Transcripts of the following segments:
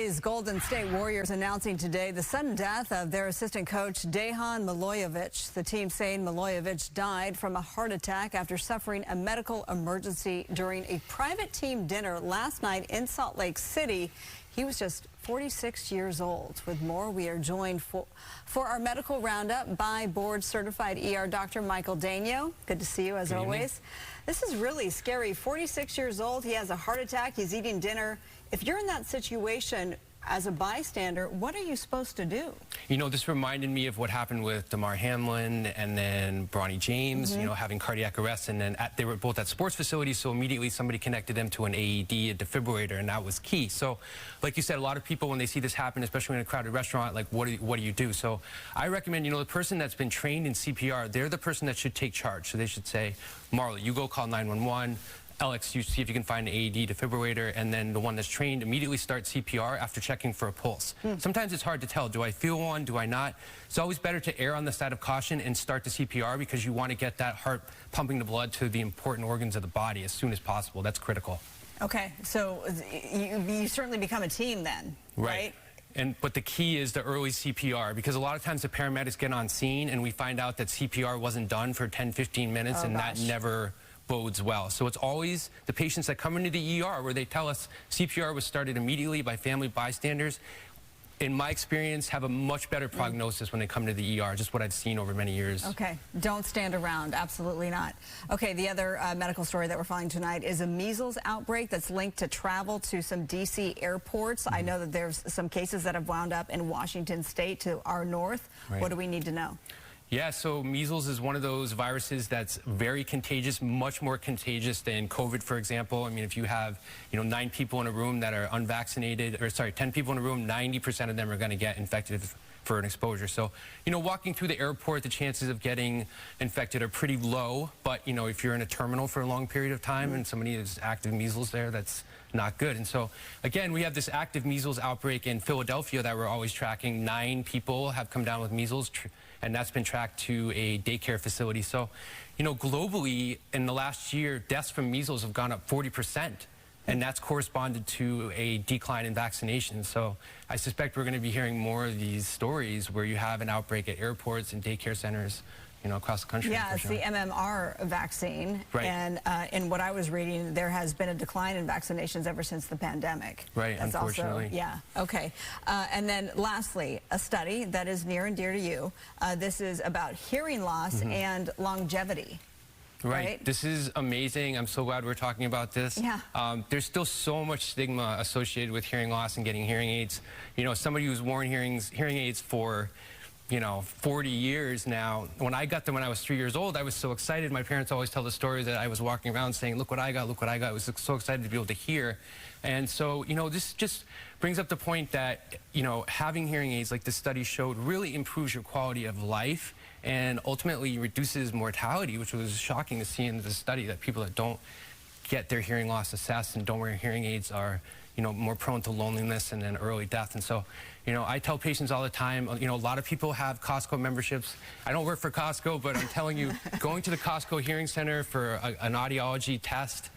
NBA's Golden State Warriors announcing today the sudden death of their assistant coach, Dejan Milojevic. The team saying Milojevic died from a heart attack after suffering a medical emergency during a private team dinner last night in Salt Lake City. He was just 46 years old. With more, we are joined for our medical roundup by board-certified ER Dr. Michael Daignault. Good to see you, as always. This is really scary. 46 years old, he has a heart attack, he's eating dinner. If you're in that situation, as a bystander, what are you supposed to do? You know, this reminded me of what happened with Damar Hamlin and then Bronny James, you know, having cardiac arrest, and then they were both at sports facilities, so immediately somebody connected them to an AED, a defibrillator, and that was key. So, like you said, a lot of people, when they see this happen, especially in a crowded restaurant, like, what do you do? So I recommend, you know, the person that's been trained in CPR, they're the person that should take charge. So they should say, Marla, you go call 911. Alex, you see if you can find an AED defibrillator, and then the one that's trained immediately start CPR after checking for a pulse. Sometimes it's hard to tell. Do I feel one? Do I not? It's always better to err on the side of caution and start the CPR because you want to get that heart pumping the blood to the important organs of the body as soon as possible. That's critical. Okay, so you certainly become a team then, right? But the key is the early CPR, because a lot of times the paramedics get on scene and we find out that CPR wasn't done for 10-15 minutes, and that never bodes well. So it's always the patients that come into the ER where they tell us CPR was started immediately by family bystanders, in my experience, have a much better prognosis when they come to the ER, just what I've seen over many years. Okay, don't stand around, absolutely not. Okay, the other medical story that we're following tonight is a measles outbreak that's linked to travel to some DC airports. I know that there's some cases that have wound up in Washington State to our north. What do we need to know? Yeah, so measles is one of those viruses that's very contagious, much more contagious than COVID, for example. I mean, if you have, 9 people in a room that are unvaccinated, or sorry, 10 people in a room, 90% of them are going to get infected for an exposure. So, walking through the airport, the chances of getting infected are pretty low. But, if you're in a terminal for a long period of time and somebody has active measles there, that's not good. And so, again, we have this active measles outbreak in Philadelphia that we're always tracking. 9 people have come down with measles, and that's been tracked to a daycare facility. So, globally, in the last year, deaths from measles have gone up 40%. And that's corresponded to a decline in vaccinations. So I suspect we're going to be hearing more of these stories where you have an outbreak at airports and daycare centers, across the country. Yeah, it's the MMR vaccine. Right. And in what I was reading, there has been a decline in vaccinations ever since the pandemic. Right, that's unfortunately. Also, yeah, okay. And then lastly, a study that is near and dear to you. This is about hearing loss and longevity. Right. This is amazing. I'm so glad we're talking about this. Yeah. There's still so much stigma associated with hearing loss and getting hearing aids. Somebody who's worn hearing aids for 40 years now. When I got them when I was 3 years old, I was so excited. My parents always tell the story that I was walking around saying, look what I got, look what I got. I was so excited to be able to hear. And so, this just brings up the point that, having hearing aids, like this study showed, really improves your quality of life and ultimately reduces mortality, which was shocking to see in the study, that people that don't get their hearing loss assessed and don't wear hearing aids are, more prone to loneliness and then early death. And so, I tell patients all the time, a lot of people have Costco memberships. I don't work for Costco, but I'm telling you, going to the Costco Hearing Center for an audiology test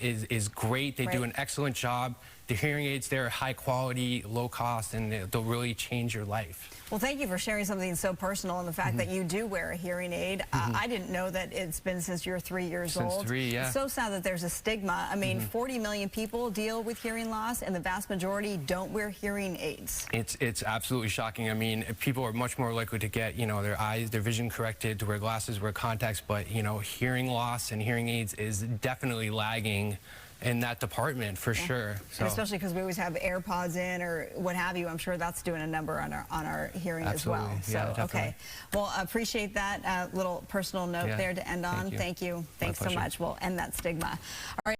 is great. They do an excellent job. The hearing aids there are high quality, low cost, and they'll really change your life. Well, thank you for sharing something so personal, and the fact that you do wear a hearing aid. I didn't know that it's been since you're 3 years old. Since 3, yeah. It's so sad that there's a stigma. I mean, 40 million people deal with hearing loss, and the vast majority don't wear hearing aids. It's absolutely shocking. I mean, people are much more likely to get, their vision corrected, to wear glasses, wear contacts, but, hearing loss and hearing aids is definitely lagging in that department for sure. So. And especially because we always have AirPods in or what have you. I'm sure that's doing a number on our hearing as well. So okay, well, appreciate that little personal note there to end on. Thank you. Thanks so much. We'll end that stigma. All right.